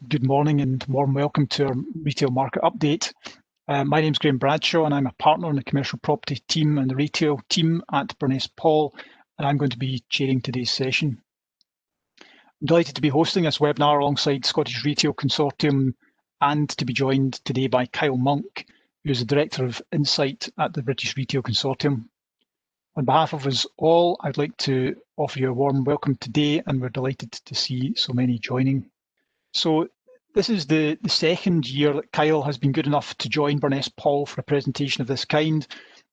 Good morning and warm welcome to our retail market update. My name's Graham Bradshaw and I'm a partner in the commercial property team and the retail team at Burness Paul, and I'm going to be chairing today's session. I'm delighted to be hosting this webinar alongside Scottish Retail Consortium and to be joined today by Kyle Monk, who is the Director of Insight at the British Retail Consortium. On behalf of us all, I'd like to offer you a warm welcome today, and we're delighted to see so many joining. So this is the second year that Kyle has been good enough to join Burness Paul for a presentation of this kind.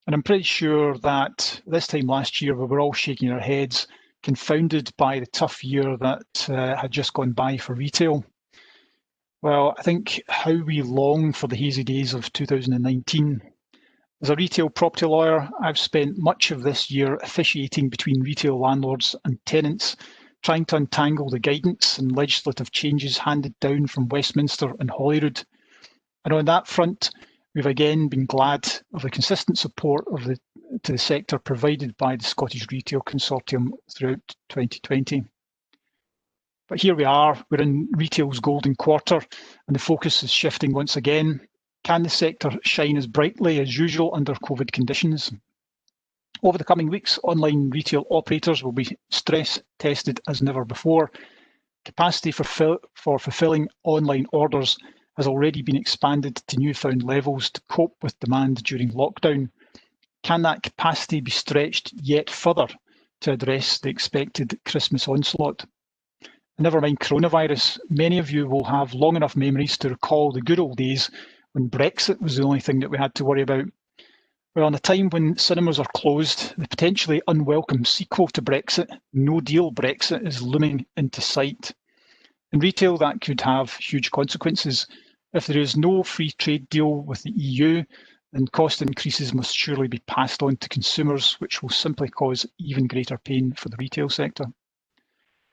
And I'm pretty sure that this time last year we were all shaking our heads, confounded by the tough year that had just gone by for retail. Well, I think how we long for the hazy days of 2019. As a retail property lawyer, I've spent much of this year officiating between retail landlords and tenants, trying to untangle the guidance and legislative changes handed down from Westminster and Holyrood. And on that front, we've again been glad of the consistent support to the sector provided by the Scottish Retail Consortium throughout 2020. But here we are, we're in retail's golden quarter, and the focus is shifting once again. Can the sector shine as brightly as usual under COVID conditions? Over the coming weeks, online retail operators will be stress tested as never before. Capacity for fulfilling online orders has already been expanded to newfound levels to cope with demand during lockdown. Can that capacity be stretched yet further to address the expected Christmas onslaught? And never mind coronavirus, many of you will have long enough memories to recall the good old days when Brexit was the only thing that we had to worry about. Well, in a time when cinemas are closed, the potentially unwelcome sequel to Brexit, no deal Brexit, is looming into sight. In retail, that could have huge consequences. If there is no free trade deal with the EU, then cost increases must surely be passed on to consumers, which will simply cause even greater pain for the retail sector.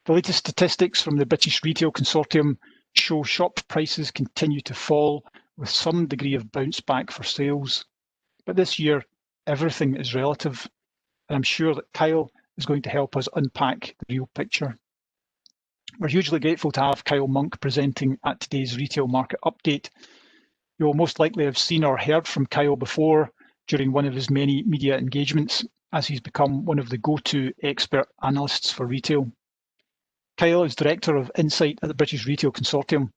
The latest statistics from the British Retail Consortium show shop prices continue to fall, with some degree of bounce back for sales. But this year, everything is relative, and I'm sure that Kyle is going to help us unpack the real picture. We're hugely grateful to have Kyle Monk presenting at today's retail market update. You will most likely have seen or heard from Kyle before during one of his many media engagements, as he's become one of the go-to expert analysts for retail. Kyle is Director of Insight at the British Retail Consortium.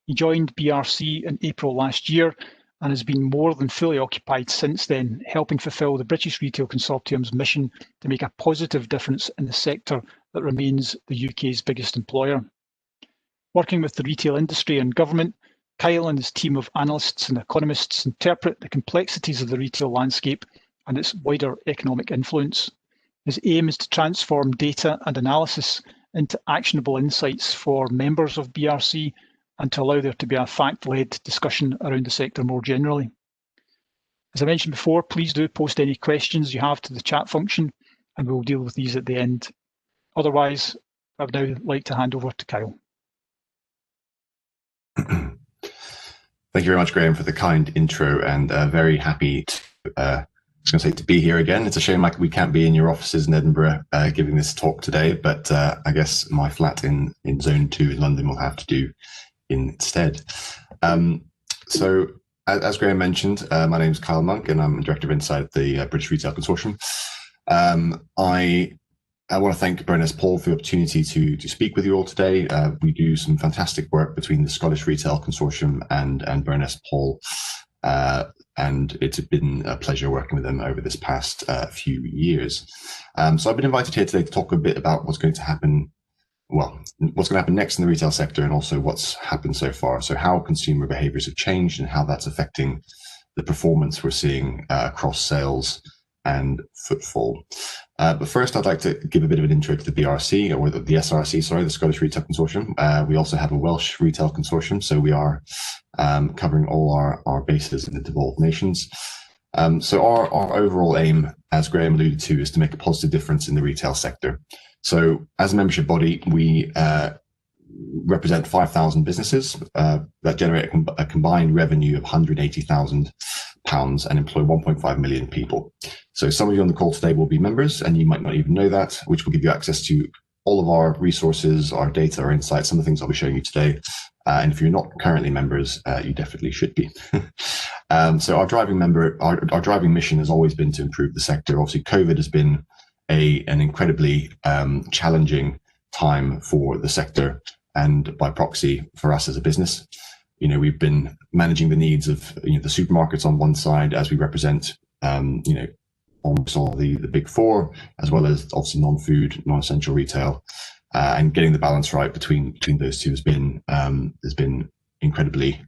He joined BRC in April last year and has been more than fully occupied since then, helping fulfil the British Retail Consortium's mission to make a positive difference in the sector that remains the UK's biggest employer. Working with the retail industry and government, Kyle and his team of analysts and economists interpret the complexities of the retail landscape and its wider economic influence. His aim is to transform data and analysis into actionable insights for members of BRC and to allow there to be a fact-led discussion around the sector more generally. As I mentioned before, please do post any questions you have to the chat function and we'll deal with these at the end. Otherwise, I would now like to hand over to Kyle. Thank you very much, Graham, for the kind intro, and very happy to be here again. It's a shame we can't be in your offices in Edinburgh giving this talk today, but I guess my flat in Zone 2 in London will have to do instead. So as Graham mentioned, my name is Kyle Monk and I'm Director of Insight at the British Retail Consortium. I want to thank Burness Paul for the opportunity to speak with you all today. We do some fantastic work between the Scottish Retail Consortium and Burness Paul, and it's been a pleasure working with them over this past few years. So I've been invited here today to talk a bit about what's going to happen next in the retail sector and also what's happened so far. So how consumer behaviors have changed and how that's affecting the performance we're seeing across sales and footfall. But first, I'd like to give a bit of an intro to the BRC, or the SRC, sorry, the Scottish Retail Consortium. We also have a Welsh Retail Consortium, so we are covering all our bases in the devolved nations. So our overall aim, as Graham alluded to, is to make a positive difference in the retail sector. So as a membership body, we represent 5,000 businesses that generate a combined revenue of £180,000 and employ 1.5 million people. So some of you on the call today will be members, and you might not even know that, which will give you access to all of our resources, our data, our insights, some of the things I'll be showing you today, And if you're not currently members, you definitely should be. So our driving mission has always been to improve the sector. Obviously, COVID has been an incredibly challenging time for the sector, and by proxy for us as a business. We've been managing the needs of the supermarkets on one side, as we represent almost all the big four, as well as obviously non-food, non-essential retail, and getting the balance right between those two has been incredibly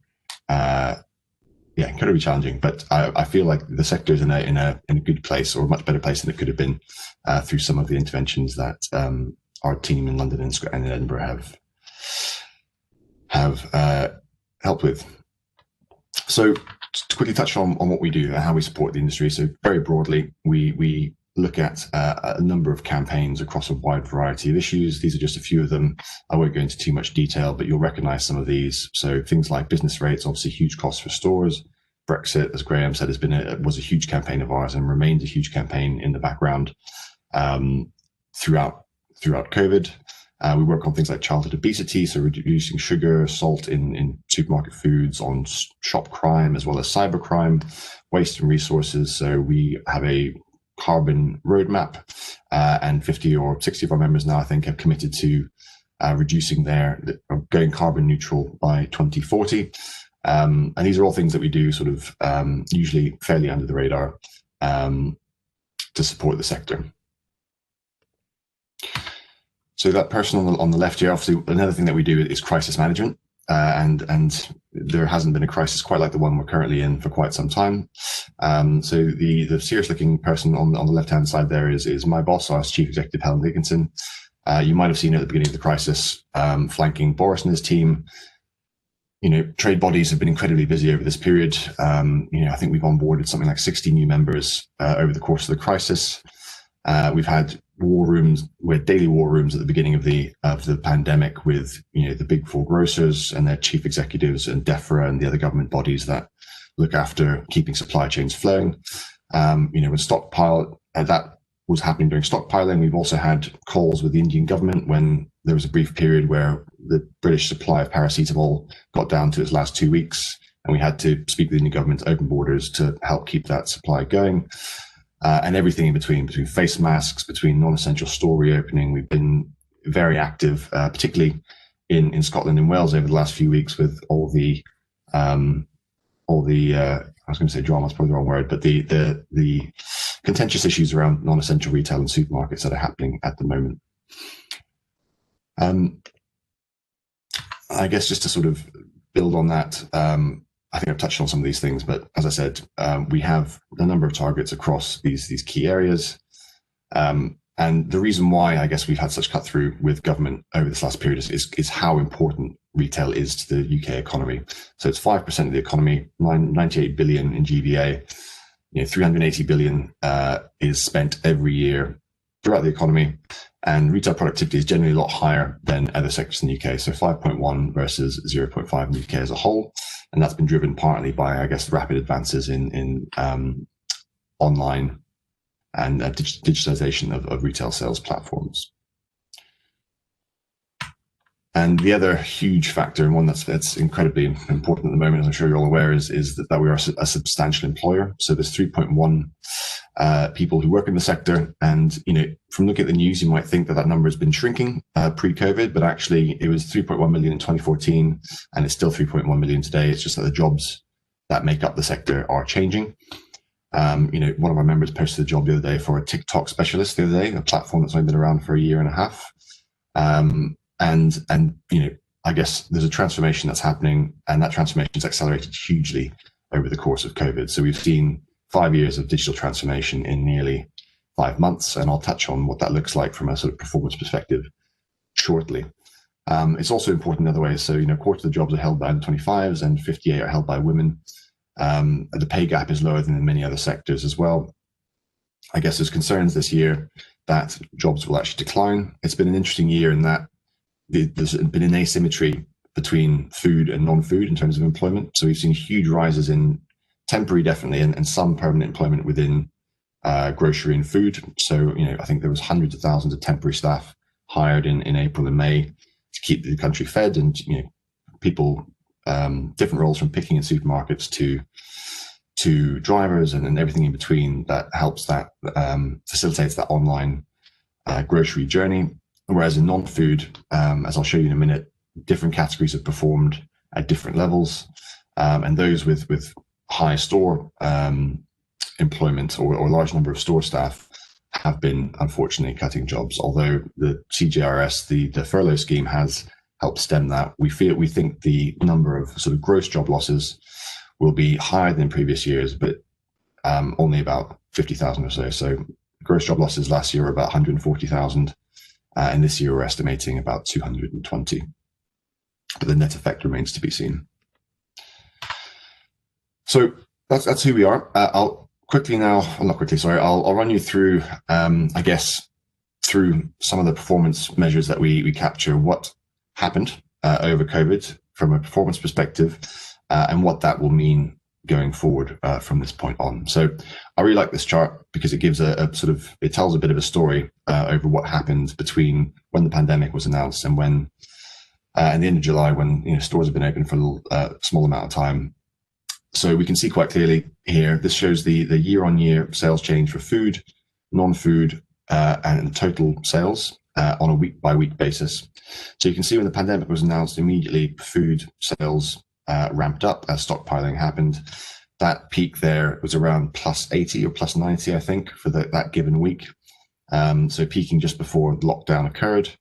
incredibly challenging. But I feel like the sector is in a good place, or a much better place than it could have been through some of the interventions that our team in London and Edinburgh have helped with. So to quickly touch on what we do and how we support the industry. So very broadly, we look at a number of campaigns across a wide variety of issues. These are just a few of them. I won't go into too much detail, but you'll recognize some of these. So things like business rates, obviously huge costs for stores. Brexit, as Graham said, was a huge campaign of ours and remains a huge campaign in the background throughout COVID. We work on things like childhood obesity, so reducing sugar, salt in supermarket foods, on shop crime, as well as cyber crime, waste and resources. So we have a carbon roadmap, and 50 or 60 of our members now, I think, have committed to going carbon neutral by 2040. And these are all things that we do sort of usually fairly under the radar to support the sector. So that person on the left here, obviously, another thing that we do is crisis management, and there hasn't been a crisis quite like the one we're currently in for quite some time. So the serious-looking person on the left-hand side there is my boss, our Chief Executive, Helen Dickinson. You might have seen her at the beginning of the crisis, flanking Boris and his team. Trade bodies have been incredibly busy over this period. I think we've onboarded something like 60 new members over the course of the crisis. We've had daily war rooms at the beginning of the pandemic with the big four grocers and their chief executives, and DEFRA and the other government bodies that look after keeping supply chains flowing. When stockpile that was happening during stockpiling, we've also had calls with the Indian government when there was a brief period where the British supply of paracetamol got down to its last 2 weeks, and we had to speak with the Indian government to open borders to help keep that supply going. And everything in between face masks, between non-essential store reopening. We've been very active, particularly in Scotland and Wales over the last few weeks, with all the I was going to say drama, is probably the wrong word, but the contentious issues around non-essential retail and supermarkets that are happening at the moment. I guess just to sort of build on that, I think I've touched on some of these things, but as I said, we have a number of targets across these key areas. And the reason why I guess we've had such cut through with government over this last period is how important retail is to the UK economy. So it's 5% of the economy, 98 billion in GVA, 380 billion is spent every year throughout the economy. And retail productivity is generally a lot higher than other sectors in the UK. So 5.1 versus 0.5 in the UK as a whole. And that's been driven partly by, I guess, rapid advances in online and digitalization of retail sales platforms. And the other huge factor, and one that's incredibly important at the moment, as I'm sure you're all aware, is that we are a substantial employer. So there's 3.1 people who work in the sector. And, from looking at the news, you might think that number has been shrinking pre-COVID, but actually it was 3.1 million in 2014, and it's still 3.1 million today. It's just that the jobs that make up the sector are changing. One of our members posted a job the other day for a TikTok specialist the other day, a platform that's only been around for a year and a half. And I guess there's a transformation that's happening, and that transformation is accelerated hugely over the course of COVID. So we've seen 5 years of digital transformation in nearly 5 months, and I'll touch on what that looks like from a sort of performance perspective shortly. It's also important in other ways. So, a quarter of the jobs are held by under 25s and 58 are held by women. The pay gap is lower than in many other sectors as well. I guess there's concerns this year that jobs will actually decline. It's been an interesting year in that there's been an asymmetry between food and non-food in terms of employment. So we've seen huge rises in temporary, definitely, and some permanent employment within grocery and food. So, I think there was hundreds of thousands of temporary staff hired in April and May to keep the country fed and, people, different roles from picking in supermarkets to drivers and everything in between that helps that facilitates that online grocery journey. Whereas in non-food, as I'll show you in a minute, different categories have performed at different levels, and those with high store employment or a large number of store staff have been unfortunately cutting jobs. Although the CJRS, the furlough scheme, has helped stem that. We think the number of sort of gross job losses will be higher than previous years, but only about 50,000 or so. So gross job losses last year were about 140,000, and this year we're estimating about 220. But the net effect remains to be seen. So that's who we are. I'll quickly now, well, not quickly, sorry, I'll run you through, I guess, through some of the performance measures that we capture, what happened over COVID from a performance perspective, and what that will mean going forward from this point on. So I really like this chart because it gives a sort of, it tells a bit of a story over what happened between when the pandemic was announced and when, at the end of July, when stores have been open for a small amount of time. So we can see quite clearly here, this shows the year-on-year sales change for food, non-food, and total sales on a week-by-week basis. So you can see when the pandemic was announced, immediately food sales ramped up as stockpiling happened. That peak there was around +80 or +90, I think, for that given week. So peaking just before lockdown occurred.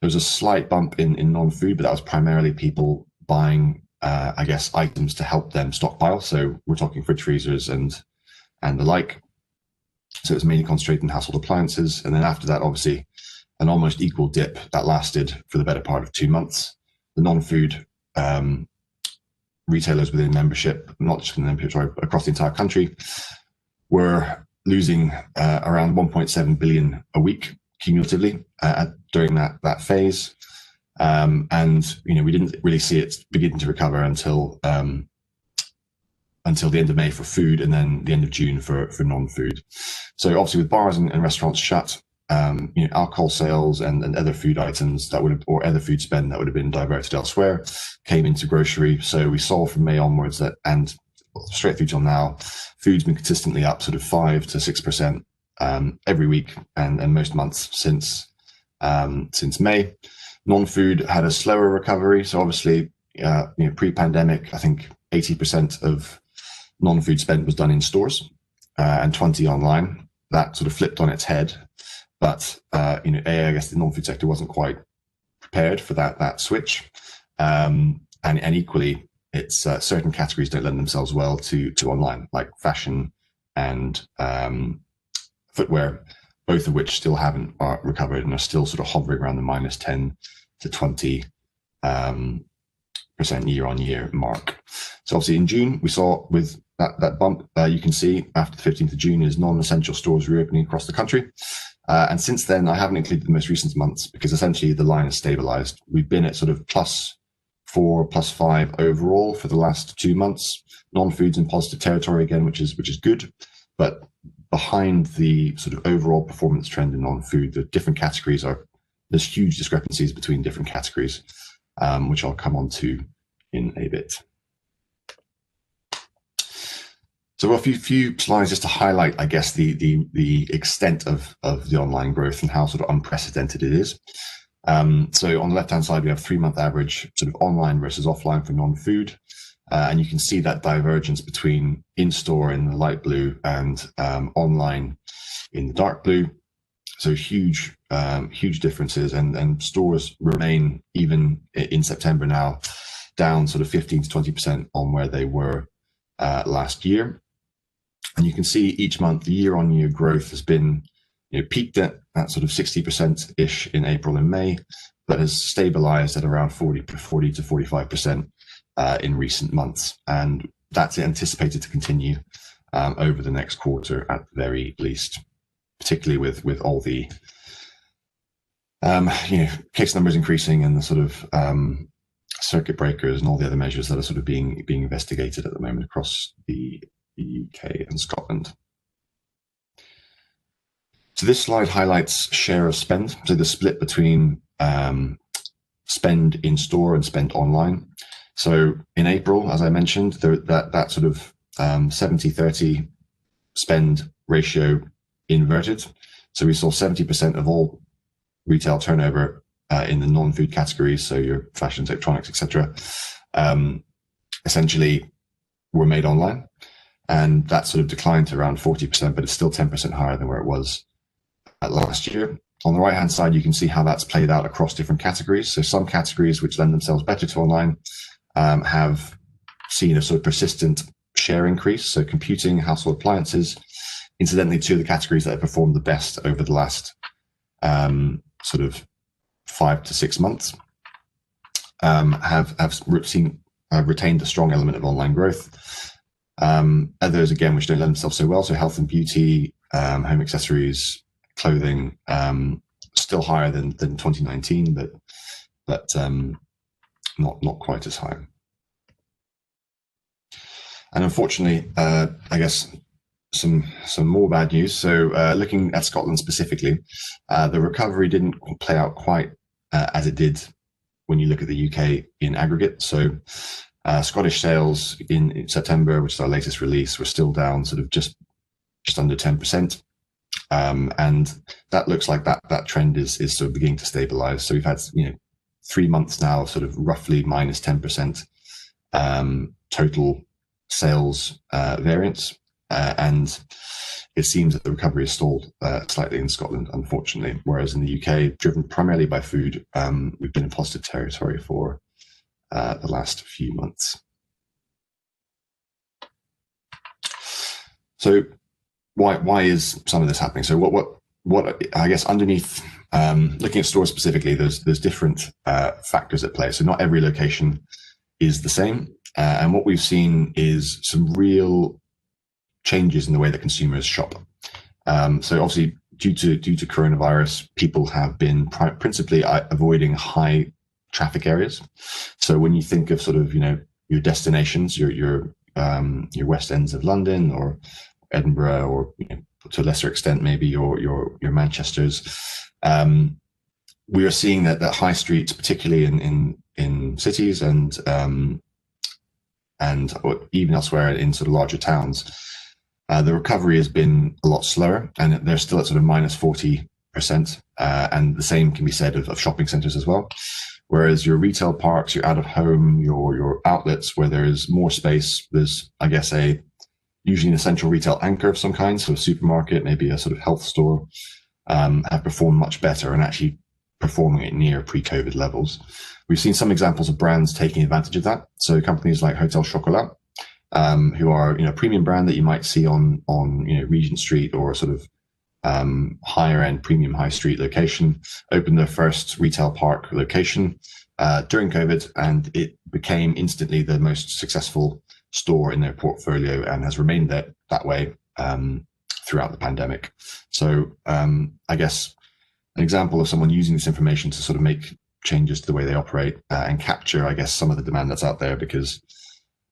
There was a slight bump in non-food, but that was primarily people buying, I guess, items to help them stockpile. So we're talking fridge freezers and the like. So it was mainly concentrated in household appliances. And then after that, obviously, an almost equal dip that lasted for the better part of 2 months. The non-food retailers within membership, not just within membership, sorry, across the entire country, were losing around 1.7 billion a week cumulatively during that phase. And we didn't really see it begin to recover until the end of May for food, and then the end of June for non-food. So obviously with bars and restaurants shut, alcohol sales and other food items that would have, or other food spend that would have been diverted elsewhere, came into grocery. So we saw from May onwards that, and straight through till now, food's been consistently up sort of 5 to 6% every week and most months since May. Non-food had a slower recovery. So obviously, pre-pandemic, I think 80% of non-food spend was done in stores and 20 online. That sort of flipped on its head. But, I guess the non-food sector wasn't quite prepared for that switch. And equally, it's certain categories don't lend themselves well to online, like fashion and footwear, both of which still haven't recovered and are still sort of hovering around the -10 to 20% year-on-year mark. So obviously in June, we saw with that bump, you can see after the 15th of June is non-essential stores reopening across the country. And since then, I haven't included the most recent months because essentially the line has stabilized. We've been at sort of +4, +5 overall for the last 2 months. Non-food's in positive territory again, which is good. But behind the sort of overall performance trend in non-food, the different categories there's huge discrepancies between different categories, which I'll come on to in a bit. So a few slides just to highlight, I guess, the extent of the online growth and how sort of unprecedented it is. So on the left-hand side, we have 3-month average sort of online versus offline for non-food. And you can see that divergence between in-store in the light blue and online in the dark blue. So huge differences, and stores remain, even in September now, down sort of 15 to 20% on where they were last year. And you can see each month the year-on-year growth has been peaked at sort of 60%-ish in April and May, but has stabilized at around 40 to 45% in recent months. And that's anticipated to continue over the next quarter at the very least, particularly with all the case numbers increasing and the sort of circuit breakers and all the other measures that are sort of being investigated at the moment across the UK and Scotland. So this slide highlights share of spend, so the split between spend in store and spend online. So in April, as I mentioned, that sort of 70-30 spend ratio inverted. So we saw 70% of all retail turnover in the non-food categories, so your fashion, electronics, etc., essentially were made online. And that sort of declined to around 40%, but it's still 10% higher than where it was last year. On the right-hand side, you can see how that's played out across different categories. So some categories which lend themselves better to online have seen a sort of persistent share increase. So computing, household appliances, incidentally, two of the categories that have performed the best over the last sort of 5 to 6 months have retained a strong element of online growth. Others, again, which don't lend themselves so well, so health and beauty, home accessories, clothing, still higher than 2019, but not quite as high. And unfortunately, I guess some more bad news. So looking at Scotland specifically, the recovery didn't play out quite as it did when you look at the UK in aggregate. So Scottish sales in September, which is our latest release, were still down sort of just under 10%. And that looks like that trend is sort of beginning to stabilize. So we've had 3 months now of sort of roughly minus 10% total sales variance, and it seems that the recovery is stalled slightly in Scotland, unfortunately, whereas in the UK, driven primarily by food, we've been in positive territory for the last few months. So why is some of this happening? So what I guess underneath, looking at stores specifically, there's different factors at play. So not every location is the same, and what we've seen is some real changes in the way that consumers shop. So obviously, due to coronavirus, people have been principally avoiding high traffic areas. So when you think of sort of your destinations, your West Ends of London or Edinburgh, or to a lesser extent maybe your Manchesters, we are seeing that high streets, particularly in cities and even elsewhere in sort of larger towns, the recovery has been a lot slower, and they're still at sort of minus 40%. And the same can be said of shopping centres as well. Whereas your retail parks, your out of home, your outlets, where there's more space, there's, I guess, usually an essential retail anchor of some kind, so a supermarket, maybe a sort of health store, have performed much better and actually performing at near pre-COVID levels. We've seen some examples of brands taking advantage of that. So companies like Hotel Chocolat, who are a premium brand that you might see on Regent Street or a sort of higher end premium high street location, opened their first retail park location during COVID, and it became instantly the most successful store in their portfolio and has remained that way throughout the pandemic. So I guess an example of someone using this information to sort of make changes to the way they operate and capture, I guess, some of the demand that's out there, because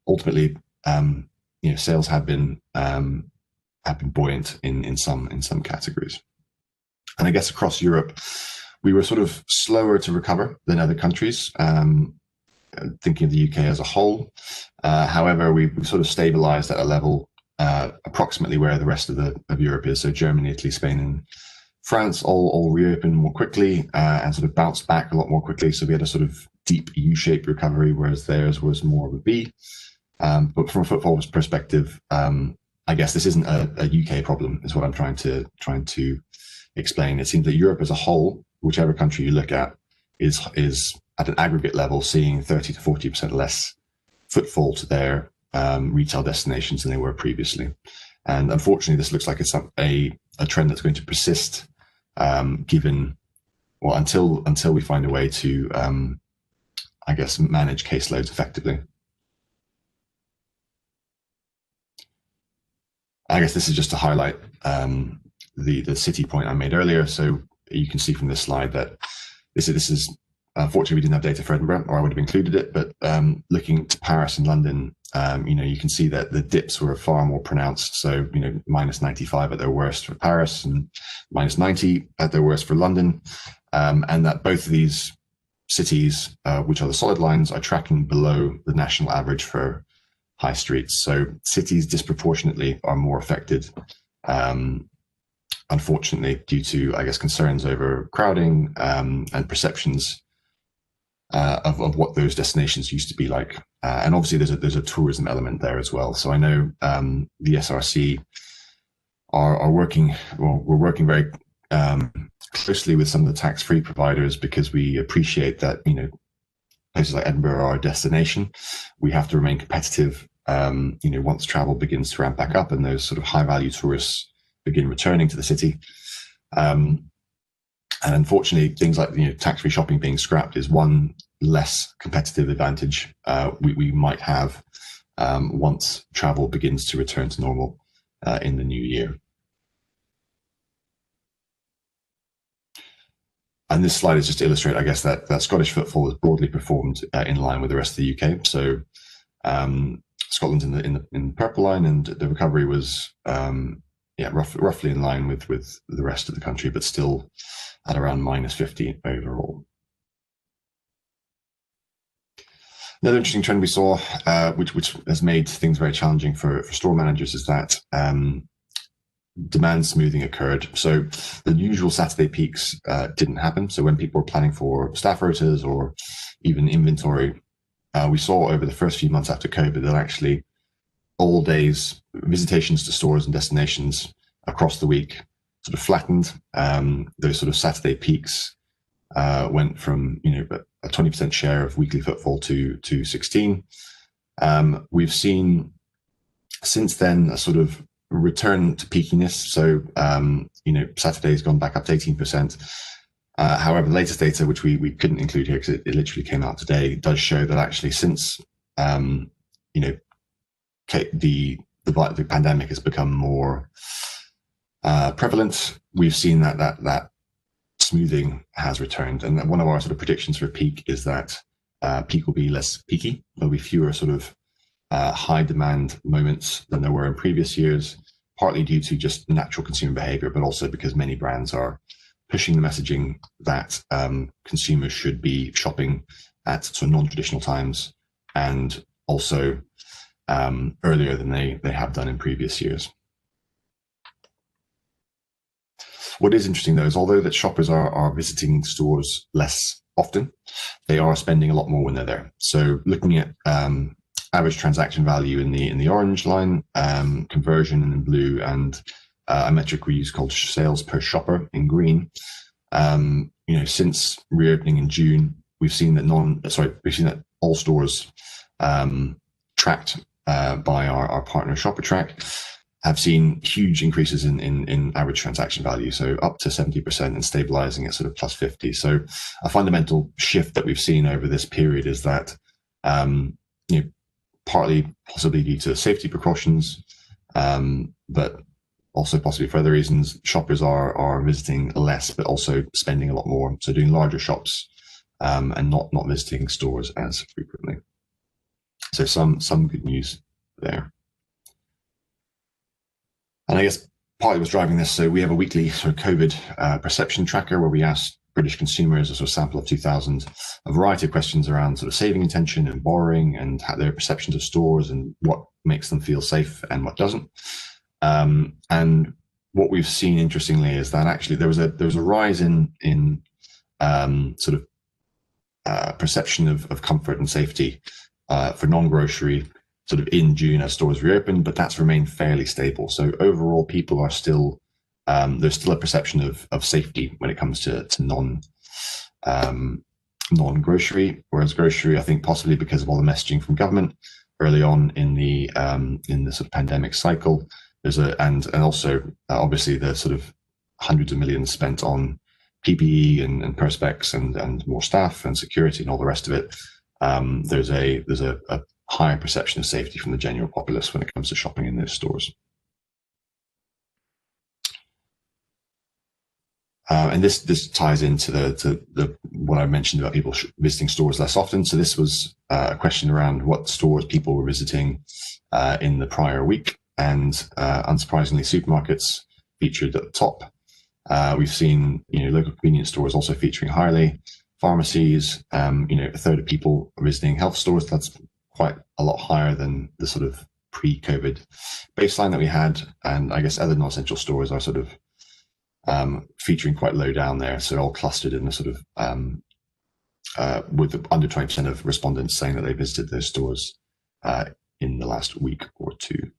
ultimately, sales have been buoyant in some categories. And I guess across Europe, we were sort of slower to recover than other countries, thinking of the UK as a whole. However, we've sort of stabilized at a level approximately where the rest of Europe is. So Germany, Italy, Spain, and France all reopened more quickly and sort of bounced back a lot more quickly. So we had a sort of deep U-shaped recovery, whereas theirs was more of a V. But from a FOOTFALL perspective, I guess this isn't a UK problem, is what I'm trying to explain. It seems that Europe as a whole, whichever country you look at, is at an aggregate level seeing 30 to 40% less footfall to their retail destinations than they were previously. And unfortunately, this looks like it's a trend that's going to persist, until we find a way to, I guess, manage caseloads effectively. I guess this is just to highlight the city point I made earlier. So you can see from this slide that this is unfortunately we didn't have data for Edinburgh, or I would have included it. But looking to Paris and London, you can see that the dips were far more pronounced. So minus 95 at their worst for Paris and minus 90 at their worst for London, and that both of these cities, which are the solid lines, are tracking below the national average for high streets. So cities disproportionately are more affected, unfortunately, due to, I guess, concerns over crowding and perceptions of what those destinations used to be like. And obviously there's a tourism element there as well. So I know the SRC are working, well, we're working very closely with some of the tax-free providers, because we appreciate that, you know, places like Edinburgh are a destination. We have to remain competitive, you know, once travel begins to ramp back up and those sort of high-value tourists begin returning to the city. And unfortunately, things like, you know, tax-free shopping being scrapped is one less competitive advantage we might have once travel begins to return to normal in the new year. And this slide is just to illustrate, I guess, that Scottish footfall has broadly performed in line with the rest of the UK. So Scotland's in the purple line, and the recovery was roughly in line with the rest of the country, but still at around -50 overall. Another interesting trend we saw, which has made things very challenging for store managers, is that demand smoothing occurred. So the usual Saturday peaks didn't happen. So when people were planning for staff rotas or even inventory, we saw over the first few months after COVID that actually all days visitations to stores and destinations across the week sort of flattened. Those sort of Saturday peaks went from, you know, a 20% share of weekly footfall to 16. We've seen since then a sort of return to peakiness. So, you know, Saturday's gone back up to 18%. However, the latest data, which we couldn't include here because it literally came out today, does show that actually since, you know, the pandemic has become more prevalent, we've seen that smoothing has returned. And one of our sort of predictions for peak is that peak will be less peaky. There'll be fewer sort of high demand moments than there were in previous years, partly due to just natural consumer behavior, but also because many brands are pushing the messaging that consumers should be shopping at sort of non-traditional times, and also earlier than they have done in previous years. What is interesting though is, although that shoppers are visiting stores less often, they are spending a lot more when they're there. So looking at average transaction value in the orange line, conversion in the blue, and a metric we use called sales per shopper in green. You know, since reopening in June, we've seen that all stores tracked by our partner ShopperTrack have seen huge increases in average transaction value, so up to 70% and stabilizing at sort of +50. So a fundamental shift that we've seen over this period is that, you know, partly possibly due to safety precautions, but also possibly for other reasons, shoppers are visiting less, but also spending a lot more. So doing larger shops and not visiting stores as frequently. So some good news there. And I guess partly what's driving this, so we have a weekly sort of COVID perception tracker where we ask British consumers, a sort of sample of 2,000, a variety of questions around sort of saving intention and borrowing and how their perceptions of stores and what makes them feel safe and what doesn't. And what we've seen, interestingly, is that actually there was a rise in sort of perception of comfort and safety for non-grocery sort of in June as stores reopened, but that's remained fairly stable. So overall, people are still there's still a perception of safety when it comes to non-grocery, whereas grocery, I think possibly because of all the messaging from government early on in the sort of pandemic cycle, and also obviously the sort of hundreds of millions spent on PPE and perspex and more staff and security and all the rest of it. There's a higher perception of safety from the general populace when it comes to shopping in those stores. And this ties into the what I mentioned about people visiting stores less often. So this was a question around what stores people were visiting in the prior week, and unsurprisingly, supermarkets featured at the top. We've seen, you know, local convenience stores also featuring highly, pharmacies, a third of people are visiting health stores. That's quite a lot higher than the sort of pre-COVID baseline that we had. And I guess other non-essential stores are sort of featuring quite low down there. So all clustered in a sort of with under 20% of respondents saying that they visited those stores in the last week or two.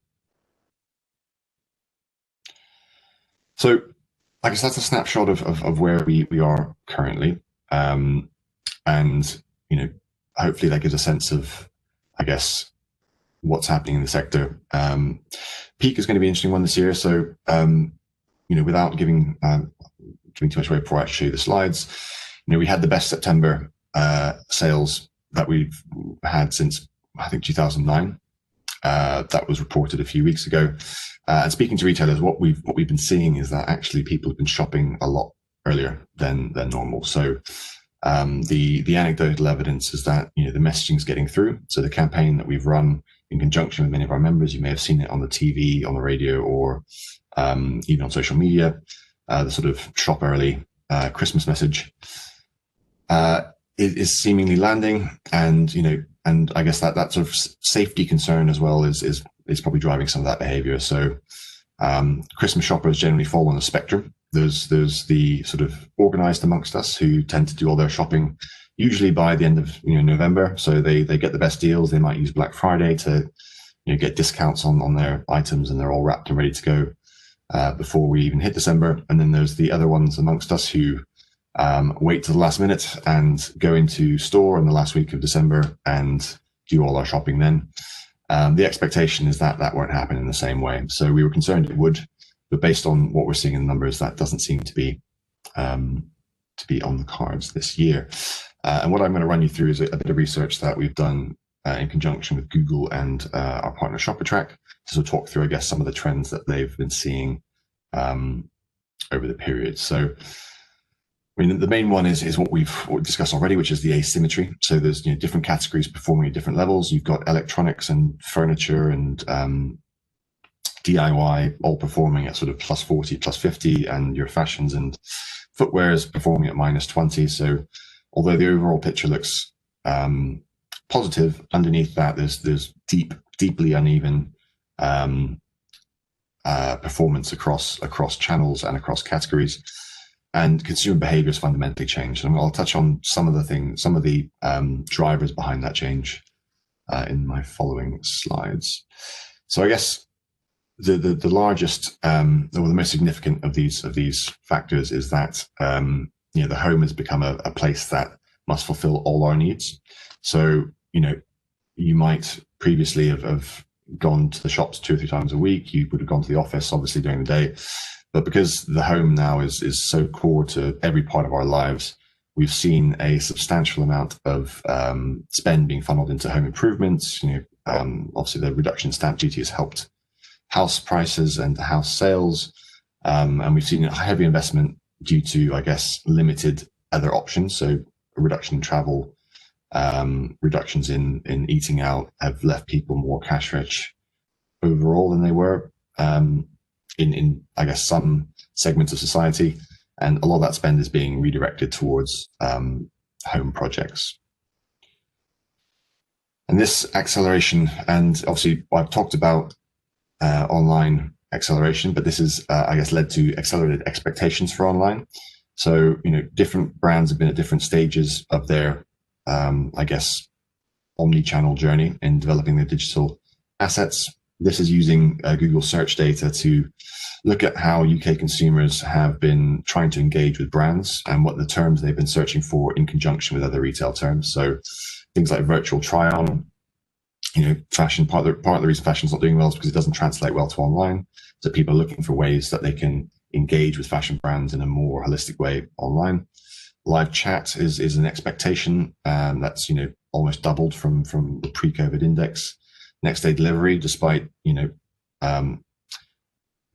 So I guess that's a snapshot of where we are currently. And, hopefully that gives a sense of, I guess, what's happening in the sector. Peak is going to be an interesting one this year. So, without giving too much away before I show you the slides, we had the best September sales that we've had since, I think, 2009. That was reported a few weeks ago. And speaking to retailers, what we've been seeing is that actually people have been shopping a lot earlier than normal. So the anecdotal evidence is that the messaging is getting through. So the campaign that we've run in conjunction with many of our members, you may have seen it on the TV, on the radio, or even on social media. The sort of shop early Christmas message is seemingly landing, and I guess that sort of safety concern as well is probably driving some of that behavior. So Christmas shoppers generally fall on the spectrum. There's the sort of organized amongst us who tend to do all their shopping usually by the end of November. So they get the best deals. They might use Black Friday to get discounts on their items, and they're all wrapped and ready to go before we even hit December. And then there's the other ones amongst us who wait to the last minute and go into store in the last week of December and do all our shopping then. The expectation is that that won't happen in the same way. So we were concerned it would, but based on what we're seeing in the numbers, that doesn't seem to be on the cards this year. And what I'm going to run you through is a bit of research that we've done in conjunction with Google and our partner ShopperTrack to sort of talk through, I guess, some of the trends that they've been seeing over the period. So the main one is what we've discussed already, which is the asymmetry. So there's different categories performing at different levels. You've got electronics and furniture and DIY all performing at sort of +40, +50, and your fashions and footwear is performing at -20. So although the overall picture looks positive, underneath that there's deeply uneven performance across channels and across categories. And consumer behavior has fundamentally changed. And I'll touch on some of the drivers behind that change in my following slides. So I guess the largest or the most significant of these factors is that the home has become a place that must fulfill all our needs. So you might previously have gone to the shops 2 or 3 times a week. You would have gone to the office obviously during the day. But because the home now is so core to every part of our lives, we've seen a substantial amount of spend being funneled into home improvements. Obviously the reduction in stamp duty has helped house prices and house sales. And we've seen a heavy investment due to, I guess, limited other options. So a reduction in travel, reductions in eating out have left people more cash rich overall than they were. In I guess some segments of society, and a lot of that spend is being redirected towards home projects. And this acceleration, and obviously I've talked about online acceleration, but this is I guess led to accelerated expectations for online. So different brands have been at different stages of their I guess omni-channel journey in developing their digital assets. This is using Google search data to look at how UK consumers have been trying to engage with brands and what the terms they've been searching for in conjunction with other retail terms. So things like virtual try on, fashion, part of the reason fashion's not doing well is because it doesn't translate well to online. So people are looking for ways that they can engage with fashion brands in a more holistic way online. Live chat is an expectation that's almost doubled from the pre-COVID index. Next day delivery, despite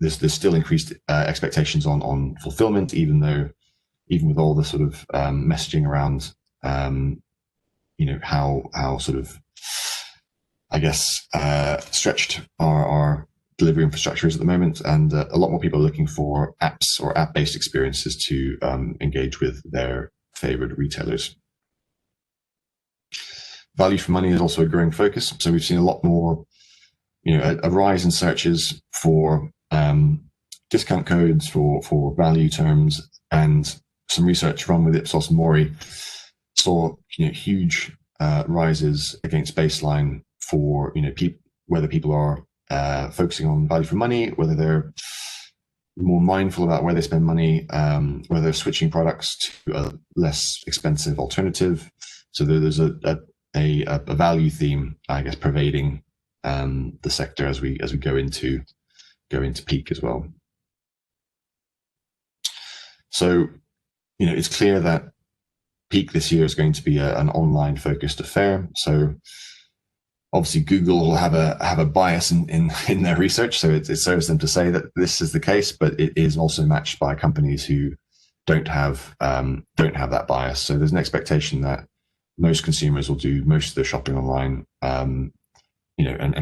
there's still increased expectations on fulfillment, even with all the sort of messaging around how sort of I guess stretched our delivery infrastructure is at the moment, and a lot more people are looking for apps or app-based experiences to engage with their favorite retailers. Value for money is also a growing focus. So we've seen a lot more, a rise in searches for discount codes, for value terms, and some research run with Ipsos Mori saw huge rises against baseline for whether people are focusing on value for money, whether they're more mindful about where they spend money, whether they're switching products to a less expensive alternative. So there's a value theme, I guess, pervading the sector as we go into peak as well. So it's clear that peak this year is going to be an online focused affair. So obviously Google will have a bias in their research, so it serves them to say that this is the case, but it is also matched by companies who don't have that bias. So there's an expectation that most consumers will do most of their shopping online, and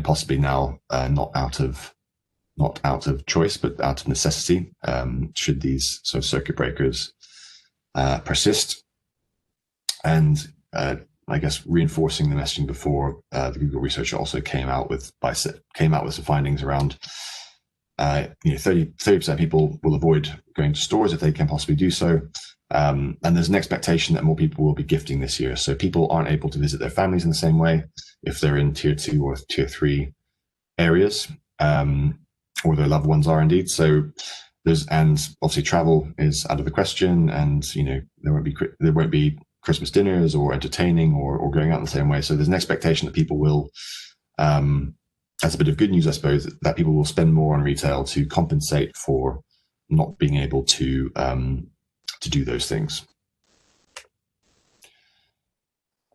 possibly now not out of choice, but out of necessity, should these sort of circuit breakers persist. And I guess reinforcing the messaging before, the Google research also came out with some findings around 30% of people will avoid going to stores if they can possibly do so. And there's an expectation that more people will be gifting this year. So people aren't able to visit their families in the same way if they're in tier 2 or tier 3 areas, or their loved ones are indeed. So and obviously travel is out of the question, and there won't be Christmas dinners or entertaining or going out in the same way. So there's an expectation that people will, that's a bit of good news, I suppose, that people will spend more on retail to compensate for not being able to do those things.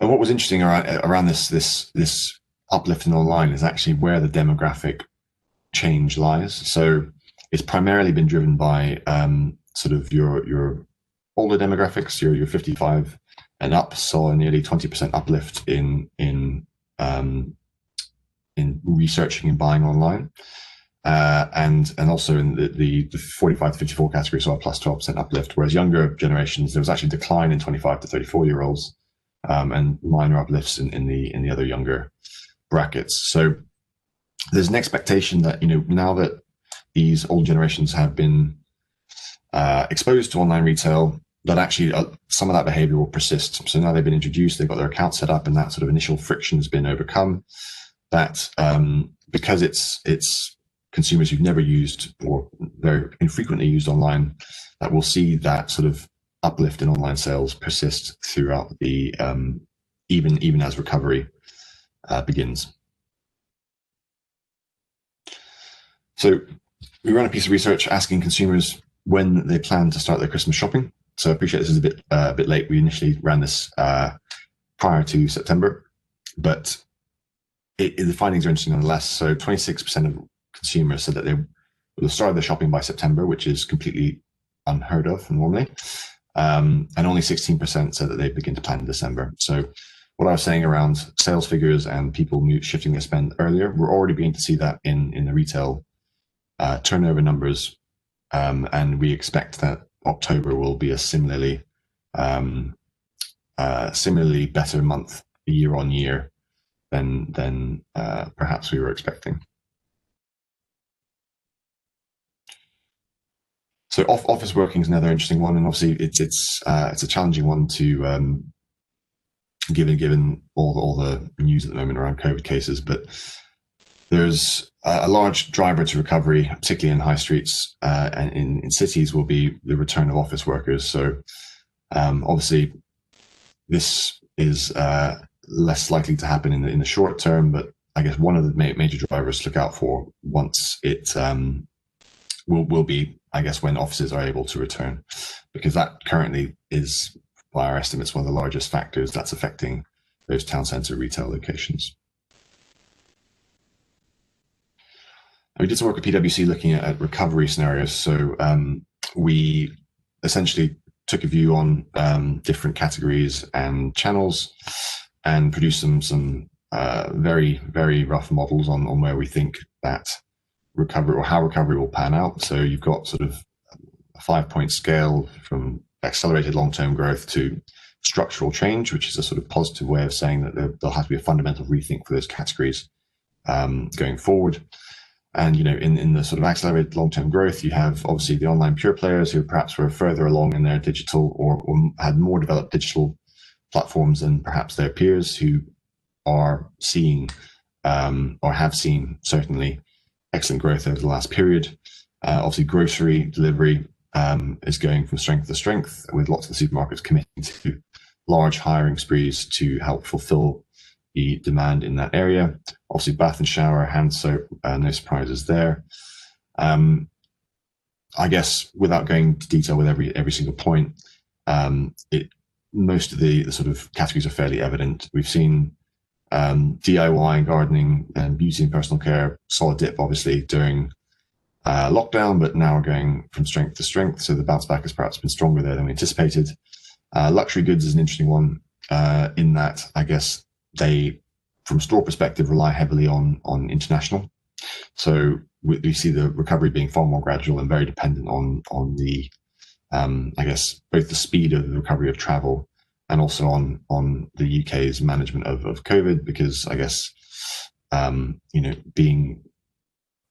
And what was interesting around this uplift in online is actually where the demographic change lies. So it's primarily been driven by sort of your older demographics, your 55 and up saw a nearly 20% uplift in researching and buying online, and also in the 45 to 54 category saw a plus 12% uplift. Whereas younger generations, there was actually a decline in 25 to 34 year olds, and minor uplifts in the other younger brackets. So there's an expectation that now that these old generations have been exposed to online retail, that actually some of that behavior will persist. So now they've been introduced, they've got their account set up, and that sort of initial friction has been overcome. That because it's consumers who've never used or very infrequently used online, that we'll see that sort of uplift in online sales persist throughout the even as recovery begins. So we ran a piece of research asking consumers when they plan to start their Christmas shopping. So I appreciate this is a bit late. We initially ran this prior to September, but the findings are interesting nonetheless. So 26% of consumers said that they will have started their shopping by September, which is completely unheard of normally. And only 16% said that they begin to plan in December. So what I was saying around sales figures and people shifting their spend earlier, we're already beginning to see that in the retail turnover numbers. And we expect that October will be a similarly better month year on year than perhaps we were expecting. So office working is another interesting one, and obviously it's a challenging one to given all the news at the moment around COVID cases, but there's a large driver to recovery, particularly in high streets and in cities, will be the return of office workers. So obviously this is less likely to happen in the short term, but I guess one of the major drivers to look out for once it will be, I guess, when offices are able to return, because that currently is, by our estimates, one of the largest factors that's affecting those town centre retail locations. We did some work with PwC looking at recovery scenarios. So we essentially took a view on different categories and channels and produced some very, very rough models on where we think that recovery or how recovery will pan out. So you've got sort of a 5-point scale from accelerated long-term growth to structural change, which is a sort of positive way of saying that there'll have to be a fundamental rethink for those categories going forward. And, you know, in the sort of accelerated long-term growth, you have obviously the online pure players who perhaps were further along in their digital or had more developed digital platforms than perhaps their peers, who are seeing or have seen certainly excellent growth over the last period. Obviously, grocery delivery is going from strength to strength, with lots of the supermarkets committing to large hiring sprees to help fulfill the demand in that area. Obviously, bath and shower, hand soap, no surprises there. I guess without going into detail with every single point, most of the sort of categories are fairly evident. We've seen DIY, gardening, and beauty and personal care solid dip, obviously, during lockdown, but now are going from strength to strength. So the bounce back has perhaps been stronger there than we anticipated. Luxury goods is an interesting one in that, I guess, they, from a store perspective, rely heavily on international. So we see the recovery being far more gradual and very dependent on the, I guess, both the speed of the recovery of travel and also on the UK's management of COVID, because I guess, you know, being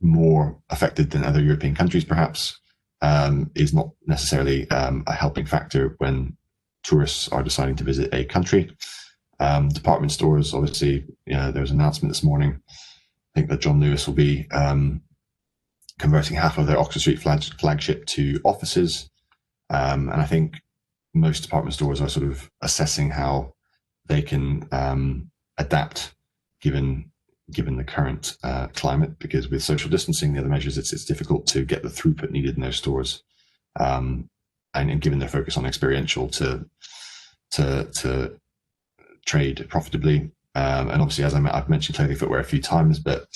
more affected than other European countries perhaps is not necessarily a helping factor when tourists are deciding to visit a country. Department stores, obviously, there was an announcement this morning, I think, that John Lewis will be converting half of their Oxford Street flagship to offices. And I think most department stores are sort of assessing how they can adapt given the current climate, because with social distancing, the other measures, it's difficult to get the throughput needed in those stores. And given their focus on experiential to trade profitably. And obviously, as I've mentioned clothing, footwear a few times, but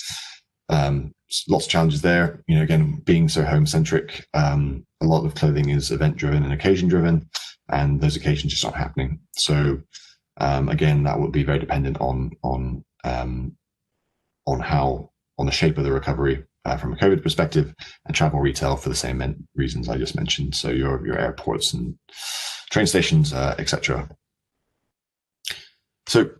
lots of challenges there. You know, again, being so home centric, a lot of clothing is event driven and occasion driven, and those occasions just aren't happening. So again, that will be very dependent on the shape of the recovery from a COVID perspective, and travel retail for the same reasons I just mentioned. So your airports and train stations, etc. So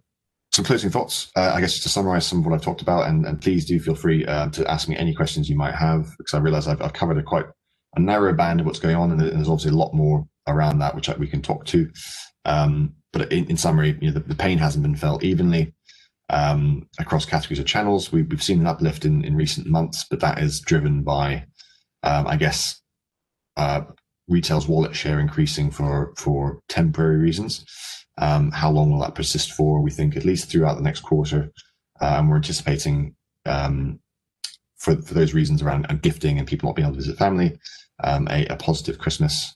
some closing thoughts, I guess, just to summarize some of what I've talked about, and please do feel free to ask me any questions you might have, because I realize I've covered quite a narrow band of what's going on, and there's obviously a lot more around that which we can talk to. But in summary, you know, the pain hasn't been felt evenly across categories or channels. We've seen an uplift in recent months, but that is driven by, I guess, retail's wallet share increasing for temporary reasons. How long will that persist for? We think at least throughout the next quarter, and we're anticipating for those reasons around gifting and people not being able to visit family, a positive Christmas.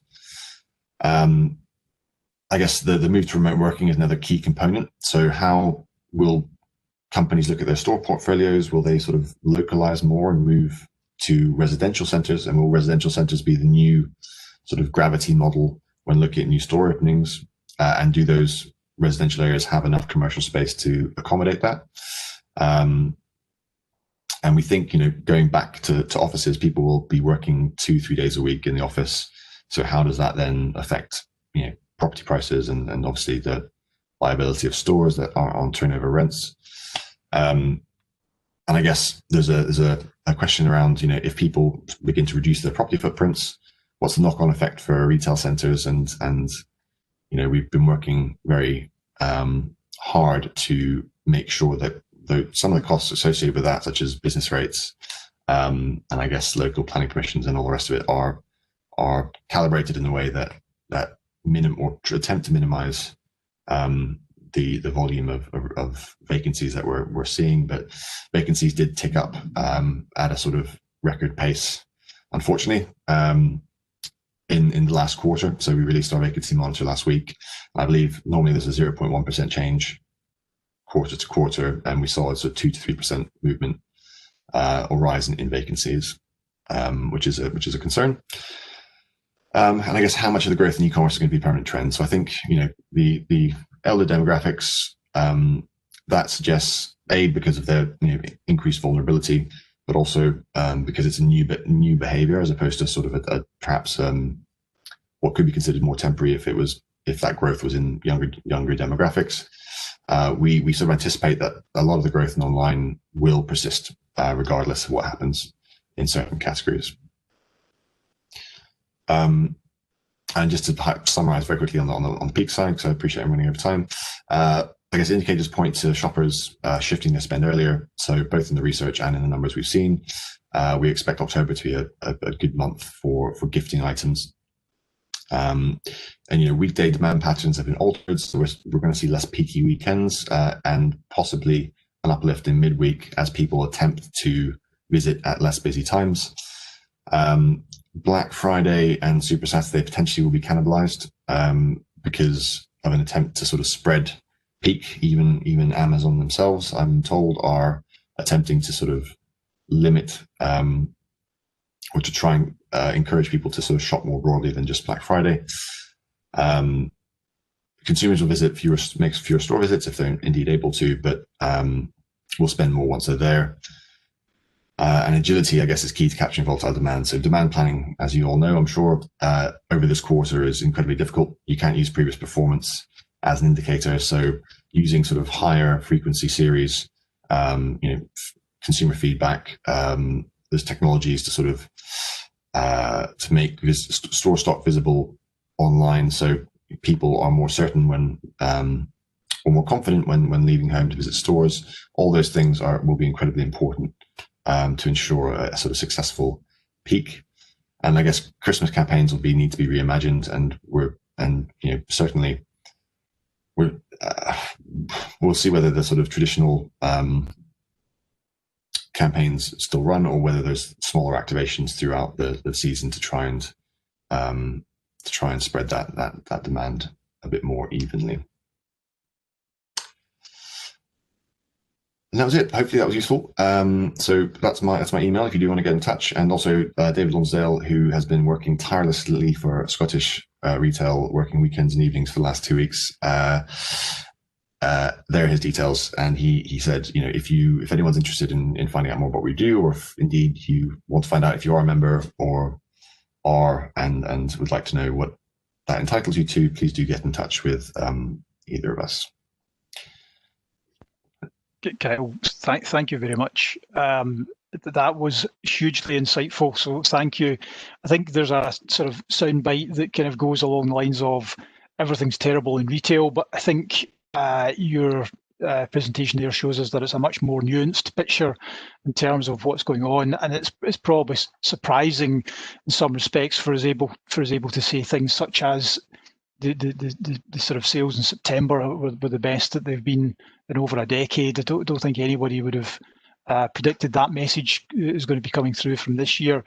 I guess the move to remote working is another key component. So how will companies look at their store portfolios? Will they sort of localize more and move to residential centers? And will residential centers be the new sort of gravity model when looking at new store openings? And do those residential areas have enough commercial space to accommodate that? And we think, you know, going back to offices, people will be working 2-3 days a week in the office. So how does that then affect, you know, property prices and obviously the viability of stores that are on turnover rents? And I guess there's a question around, you know, if people begin to reduce their property footprints, what's the knock-on effect for retail centers? And you know, we've been working very hard to make sure that some of the costs associated with that, such as business rates, and I guess local planning permissions and all the rest of it, are calibrated in a way that attempt to minimize the volume of vacancies that we're seeing. But vacancies did tick up at a sort of record pace, unfortunately, in the last quarter. So we released our vacancy monitor last week. I believe normally there's a 0.1% change quarter to quarter, and we saw a sort of 2 to 3% movement or rise in vacancies, which is a concern. And I guess how much of the growth in e-commerce is going to be permanent trend? So I think, you know, the elder demographics, that suggests, because of their, you know, increased vulnerability, but also because it's a new behavior as opposed to sort of perhaps what could be considered more temporary if it was if that growth was in younger demographics. We sort of anticipate that a lot of the growth in online will persist, regardless of what happens in certain categories. And just to summarize very quickly on the peak side, because I appreciate I'm running over time, I guess indicators point to shoppers shifting their spend earlier. So both in the research and in the numbers we've seen, we expect October to be a good month for gifting items. And weekday demand patterns have been altered, so we're going to see less peaky weekends and possibly an uplift in midweek as people attempt to visit at less busy times. Black Friday and Super Saturday potentially will be cannibalized because of an attempt to sort of spread peak. Even Amazon themselves, I'm told, are attempting to sort of limit or to try and encourage people to sort of shop more broadly than just Black Friday. Consumers will make fewer store visits if they're indeed able to, but will spend more once they're there. And agility, I guess, is key to capturing volatile demand. So demand planning, as you all know, I'm sure, over this quarter is incredibly difficult. You can't use previous performance as an indicator. So using sort of higher frequency series, consumer feedback, there's technologies to sort of to make store stock visible online, so people are more certain when or more confident when leaving home to visit stores. All those things will be incredibly important to ensure a sort of successful peak. And I guess Christmas campaigns will need to be reimagined, and certainly we'll see whether the sort of traditional campaigns still run, or whether there's smaller activations throughout the season to try and spread that demand a bit more evenly. And that was it. Hopefully that was useful. So that's my email if you do want to get in touch. And also David Lonsdale, who has been working tirelessly for Scottish retail, working weekends and evenings for the last 2 weeks. There are his details, and he said, if anyone's interested in finding out more about what we do, or if indeed you want to find out if you are a member or are and would like to know what that entitles you to, please do get in touch with either of us. Kyle, thank you very much. That was hugely insightful, so thank you. I think there's a sort of soundbite that kind of goes along the lines of everything's terrible in retail, but I think your presentation there shows us that it's a much more nuanced picture in terms of what's going on, and it's probably surprising in some respects for us able to say things such as the sort of sales in September were the best that they've been in over a decade. I don't think anybody would have predicted that message is going to be coming through from this year.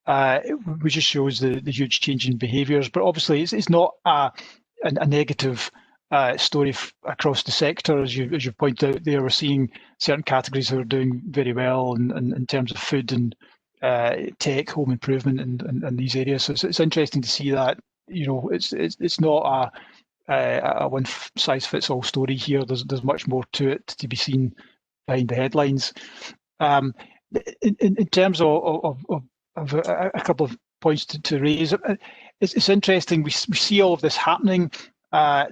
It just shows the huge change in behaviours, but obviously it's not a negative story across the sector. As you pointed out there, we're seeing certain categories that are doing very well in terms of food and tech, home improvement, and these areas. So it's interesting to see that. It's not a one size fits all story here. There's much more to it to be seen behind the headlines. In terms of a couple of points to raise, it's interesting. We see all of this happening.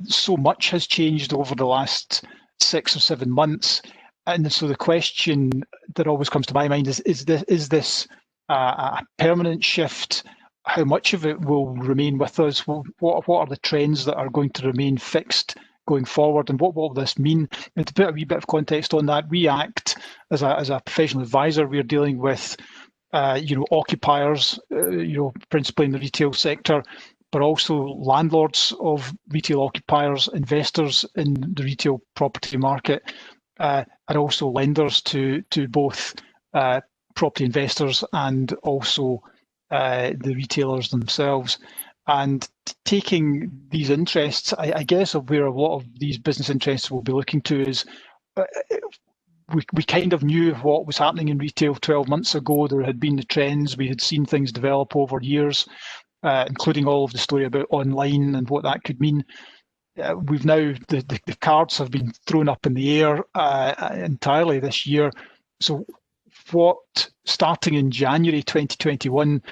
So much has changed over the last 6 or 7 months, and so the question that always comes to my mind is this a permanent shift? How much of it will remain with us? What are the trends that are going to remain fixed going forward, and what will this mean? And to put a wee bit of context on that, we act as a professional advisor. We're dealing with occupiers, principally in the retail sector, but also landlords of retail occupiers, investors in the retail property market, and also lenders to both property investors and also the retailers themselves. And taking these interests, I guess where a lot of these business interests will be looking to is we kind of knew what was happening in retail 12 months ago. There had been the trends. We had seen things develop over years, including all of the story about online and what that could mean. We've now, the cards have been thrown up in the air entirely this year. So starting in January 2021,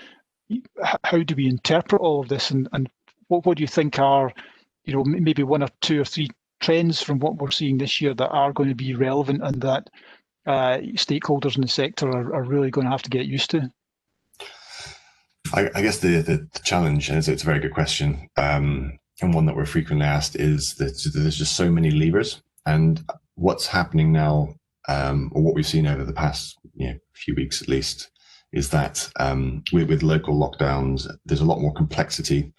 how do we interpret all of this, and what do you think are maybe one or two or three trends from what we're seeing this year that are going to be relevant and that stakeholders in the sector are really going to have to get used to? I guess the challenge, and it's a very good question, and one that we're frequently asked, is that there's just so many levers. And what's happening now, or what we've seen over the past few weeks at least, is that with local lockdowns, there's a lot more complexity.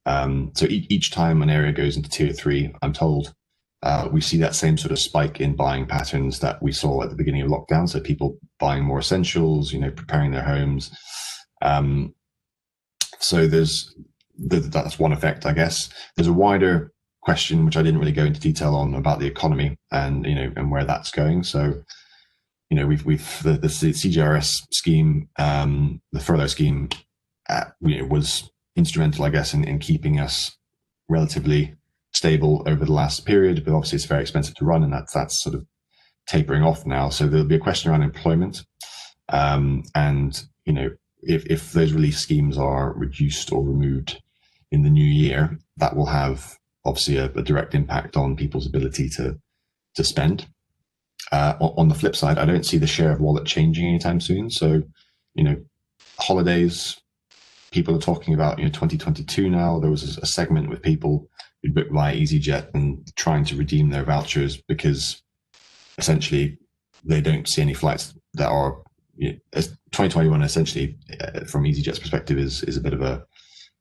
So each time an area goes into tier 3, I'm told, we see that same sort of spike in buying patterns that we saw at the beginning of lockdown. So people buying more essentials, preparing their homes. So that's one effect, I guess. There's a wider question, which I didn't really go into detail on, about the economy and and where that's going. So we've the CJRS scheme, the furlough scheme, was instrumental, I guess, in keeping us relatively stable over the last period. But obviously, it's very expensive to run, and that's sort of tapering off now. So there'll be a question around employment, and if those relief schemes are reduced or removed in the new year, that will have obviously a direct impact on people's ability to spend. On the flip side, I don't see the share of wallet changing anytime soon. So, holidays, people are talking about 2022 now. There was a segment with people who booked via EasyJet and trying to redeem their vouchers because essentially they don't see any flights that are 2021 essentially from EasyJet's perspective is a bit of a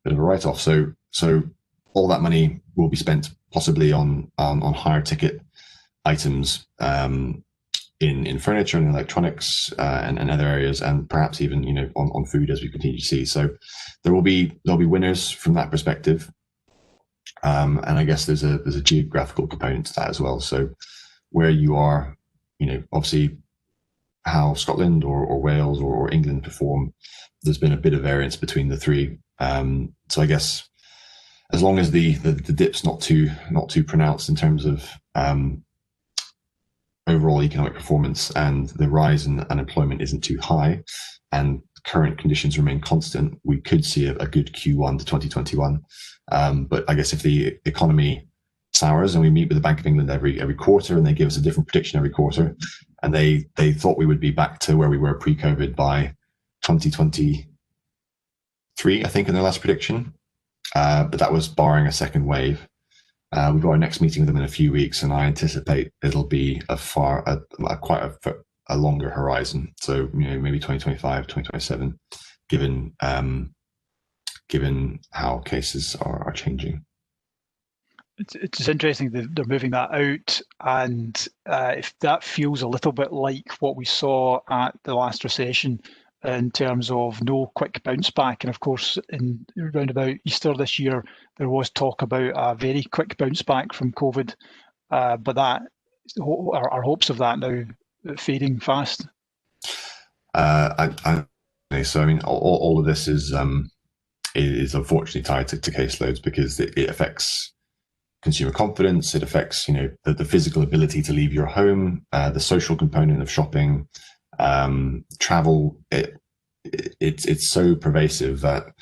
write-off. So all that money will be spent possibly on higher ticket items, in furniture and electronics, and other areas, and perhaps even on food, as we continue to see. So there'll be winners from that perspective, and I guess there's a geographical component to that as well. So where you are, obviously how Scotland or Wales or England perform, there's been a bit of variance between the three. So I guess as long as the dip's not too pronounced in terms of overall economic performance, and the rise in unemployment isn't too high, and current conditions remain constant, we could see a good Q1 to 2021. But I guess if the economy sours, and we meet with the Bank of England every quarter, and they give us a different prediction every quarter, and they thought we would be back to where we were pre-COVID by 2023, I think, in their last prediction. But that was barring a second wave. We've got our next meeting with them in a few weeks, and I anticipate it'll be quite a longer horizon. So maybe 2025, 2027, given how cases are changing. It's interesting that they're moving that out, and if that feels a little bit like what we saw at the last recession in terms of no quick bounce back. And of course, in around about Easter this year, there was talk about a very quick bounce back from COVID, but that our hopes of that now fading fast. So I mean, all of this is unfortunately tied to caseloads, because it affects consumer confidence. It affects the physical ability to leave your home, the social component of shopping, travel. It's so pervasive that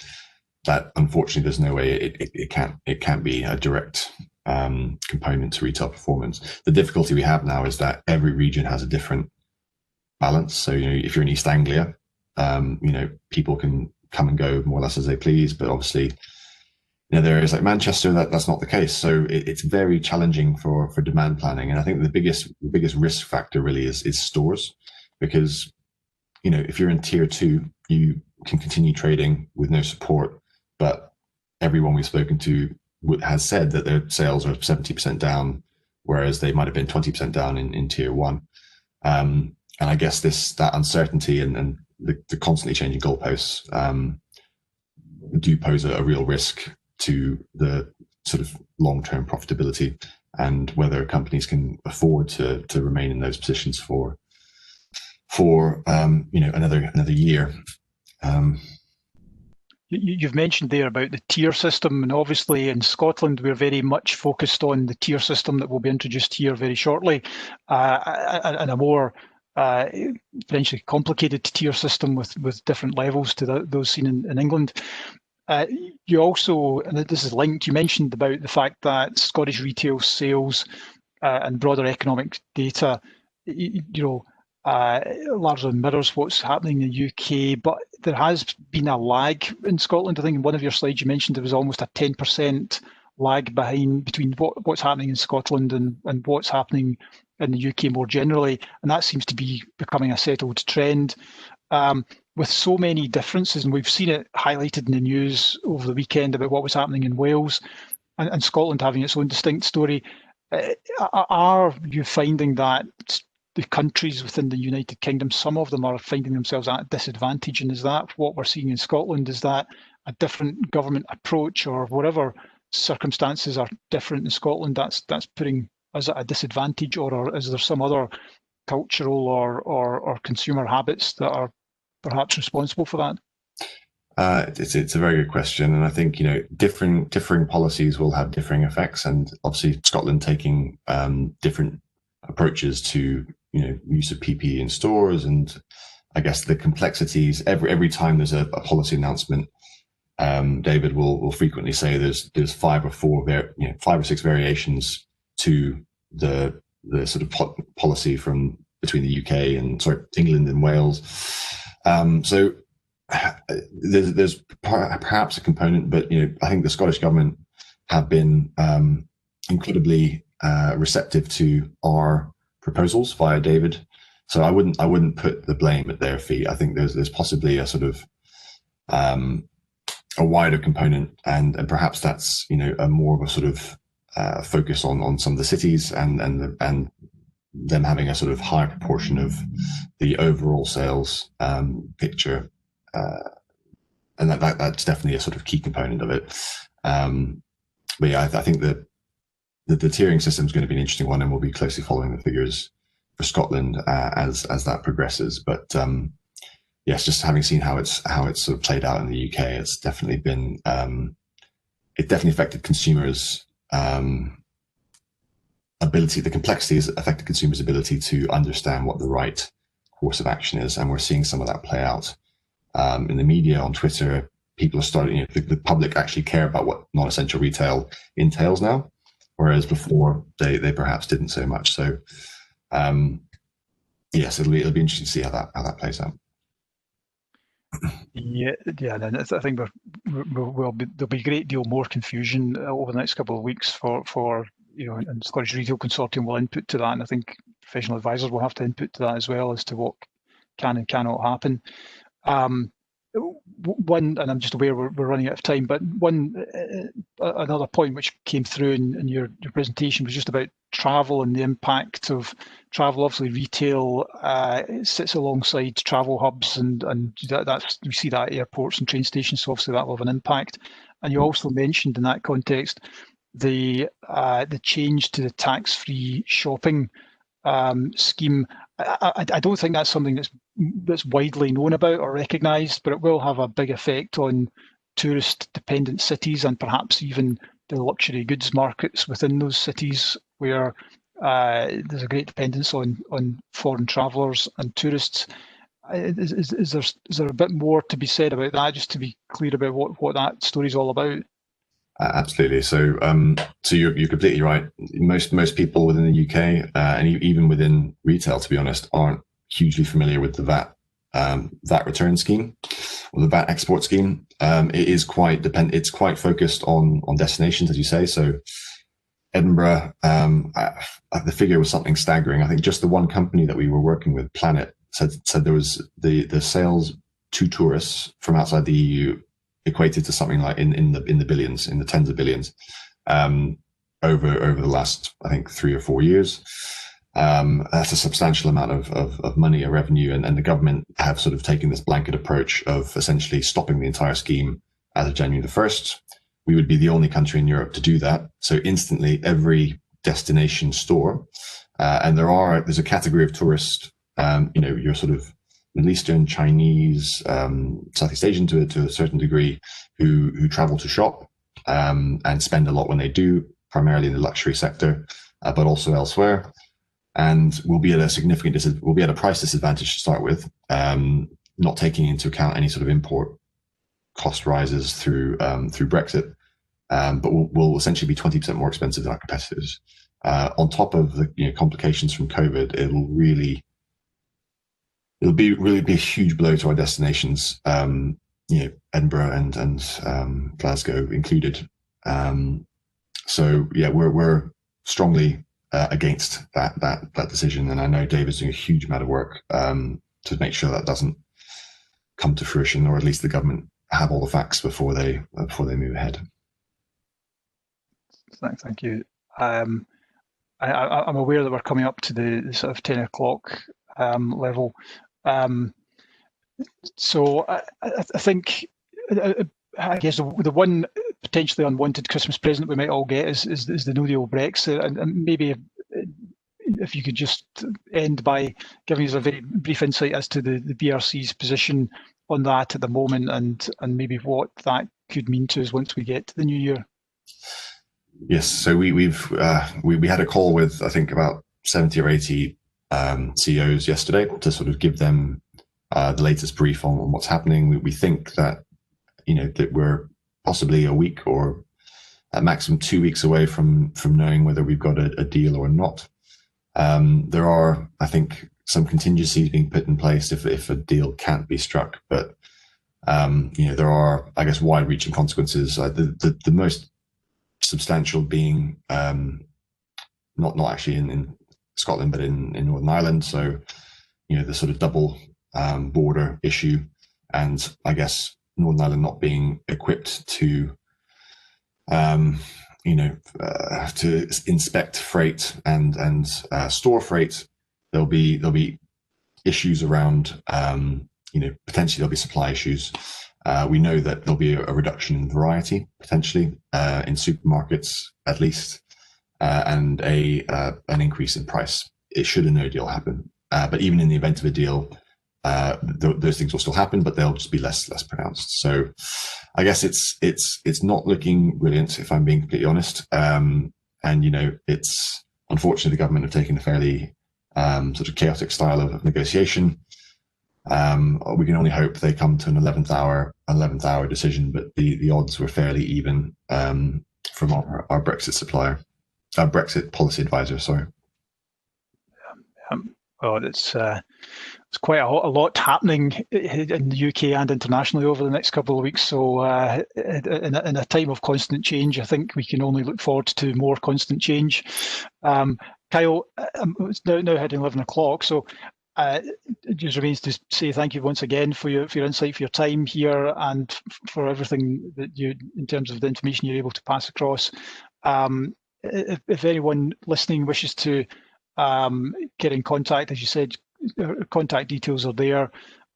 unfortunately there's no way it can't be a direct component to retail performance. The difficulty we have now is that every region has a different balance. So if you're in East Anglia, people can come and go more or less as they please, but obviously there are areas like Manchester that's not the case. So it's very challenging for demand planning. And I think the biggest risk factor really is stores, because if you're in tier 2, you can continue trading with no support, but everyone we've spoken to has said that their sales are 70% down, whereas they might have been 20% down in tier 1. And I guess that uncertainty and the constantly changing goalposts do pose a real risk to the sort of long-term profitability, and whether companies can afford to remain in those positions for another year. You've mentioned there about the tier system, and obviously in Scotland we're very much focused on the tier system that will be introduced here very shortly, and a more potentially complicated tier system with different levels to those seen in England. You also, and this is linked, you mentioned about the fact that Scottish retail sales and broader economic data, largely mirrors what's happening in the UK, but there has been a lag in Scotland. I think in one of your slides you mentioned there was almost a 10% lag between what's happening in Scotland and what's happening in the UK more generally, and that seems to be becoming a settled trend. With so many differences, and we've seen it highlighted in the news over the weekend about what was happening in Wales, and Scotland having its own distinct story. Are you finding that the countries within the United Kingdom, some of them are finding themselves at a disadvantage, and is that what we're seeing in Scotland? Is that a different government approach, or whatever circumstances are different in Scotland that's putting us at a disadvantage, or is there some other cultural or consumer habits that are perhaps responsible for that? It's a very good question, and I think differing policies will have differing effects, and obviously Scotland taking different approaches to use of PPE in stores, and I guess the complexities every time there's a policy announcement. David will frequently say there's five or six variations to the sort of policy from between the UK and England and Wales. So there's perhaps a component, but I think the Scottish government have been incredibly receptive to our proposals via David. So I wouldn't put the blame at their feet. I think there's possibly a sort of a wider component, and perhaps that's a more of a sort of focus on some of the cities and them having a sort of higher proportion of the overall sales picture, and that's definitely a sort of key component of it. But yeah, I think that the tiering system is going to be an interesting one, and we'll be closely following the figures for Scotland as that progresses. But yes, just having seen how it's sort of played out in the UK, it's definitely been it definitely affected consumers' ability. The complexities affected consumers' ability to understand what the right course of action is, and we're seeing some of that play out in the media, on Twitter. People are starting, the public actually care about what non-essential retail entails now, whereas before they perhaps didn't so much. So yes, it'll be interesting to see how that plays out. Yeah. I think there'll be a great deal more confusion over the next couple of weeks for and Scottish Retail Consortium will input to that, and I think professional advisors will have to input to that as well as to what can and cannot happen. One, and I'm just aware we're running out of time, but another point which came through in your presentation was just about travel and the impact of travel. Obviously, retail sits alongside travel hubs, and that's we see that at airports and train stations. So obviously that will have an impact. And you also mentioned in that context the change to the tax-free shopping scheme. I don't think that's something that's widely known about or recognised, but it will have a big effect on tourist-dependent cities and perhaps even the luxury goods markets within those cities, where there's a great dependence on foreign travellers and tourists. Is there a bit more to be said about that, just to be clear about what that story is all about? Absolutely. So you're completely right. Most people within the UK and even within retail, to be honest, aren't hugely familiar with the VAT return scheme or the VAT export scheme. It is quite it's quite focused on destinations, as you say. So Edinburgh, the figure was something staggering. I think just the one company that we were working with, Planet, said there was the sales to tourists from outside the EU equated to something like in the billions, in the tens of billions, over the last, I think, 3 or 4 years. That's a substantial amount of money or revenue, and the government have sort of taken this blanket approach of essentially stopping the entire scheme as of January the 1st. We would be the only country in Europe to do that. So instantly, every destination store, and there's a category of tourist, your sort of Middle Eastern, Chinese, Southeast Asian to a certain degree, who travel to shop and spend a lot when they do, primarily in the luxury sector, but also elsewhere. And we'll be at a price disadvantage to start with, not taking into account any sort of import cost rises through Brexit, but will essentially be 20% more expensive than our competitors. On top of the complications from COVID, it'll really be a huge blow to our destinations. Edinburgh and Glasgow included. So yeah, we're strongly against that decision, and I know David's doing a huge amount of work to make sure that doesn't come to fruition, or at least the government have all the facts before they move ahead. Thank you. I'm aware that we're coming up to the sort of 10 o'clock level. So I think, I guess the one potentially unwanted Christmas present we might all get is the no deal Brexit, and maybe if you could just end by giving us a very brief insight as to the BRC's position on that at the moment, and maybe what that could mean to us once we get to the new year. Yes, so we had a call with, I think, about 70 or 80 CEOs yesterday to sort of give them the latest brief on what's happening. We think that that we're possibly a week or at maximum 2 weeks away from knowing whether we've got a deal or not. There are, I think, some contingencies being put in place if a deal can't be struck, but there are, I guess, wide-reaching consequences. The most substantial being not actually in Scotland, but in Northern Ireland. So the sort of double border issue, and I guess Northern Ireland not being equipped to to inspect freight and store freight. There'll be issues around potentially there'll be supply issues. We know that there'll be a reduction in variety potentially in supermarkets at least, and an increase in price. It should a no deal happen, but even in the event of a deal, those things will still happen, but they'll just be less pronounced. So I guess it's not looking brilliant, if I'm being completely honest. And it's unfortunately the government have taken a fairly sort of chaotic style of negotiation. We can only hope they come to an 11th hour decision, but the odds were fairly even from our Brexit policy advisor. Sorry. Well, it's quite a lot happening in the UK and internationally over the next couple of weeks. So in a time of constant change, I think we can only look forward to more constant change. Kyle, it's now heading 11 o'clock, so it just remains to say thank you once again for your insight, for your time here, and for everything that in terms of the information you're able to pass across. If anyone listening wishes to get in contact, as you said, contact details are there,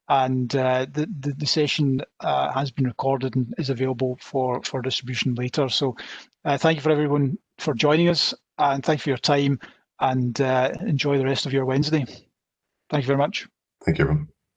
and the session has been recorded and is available for distribution later. So thank you for everyone for joining us, and thank you for your time, and enjoy the rest of your Wednesday. Thank you very much. Thank you, everyone.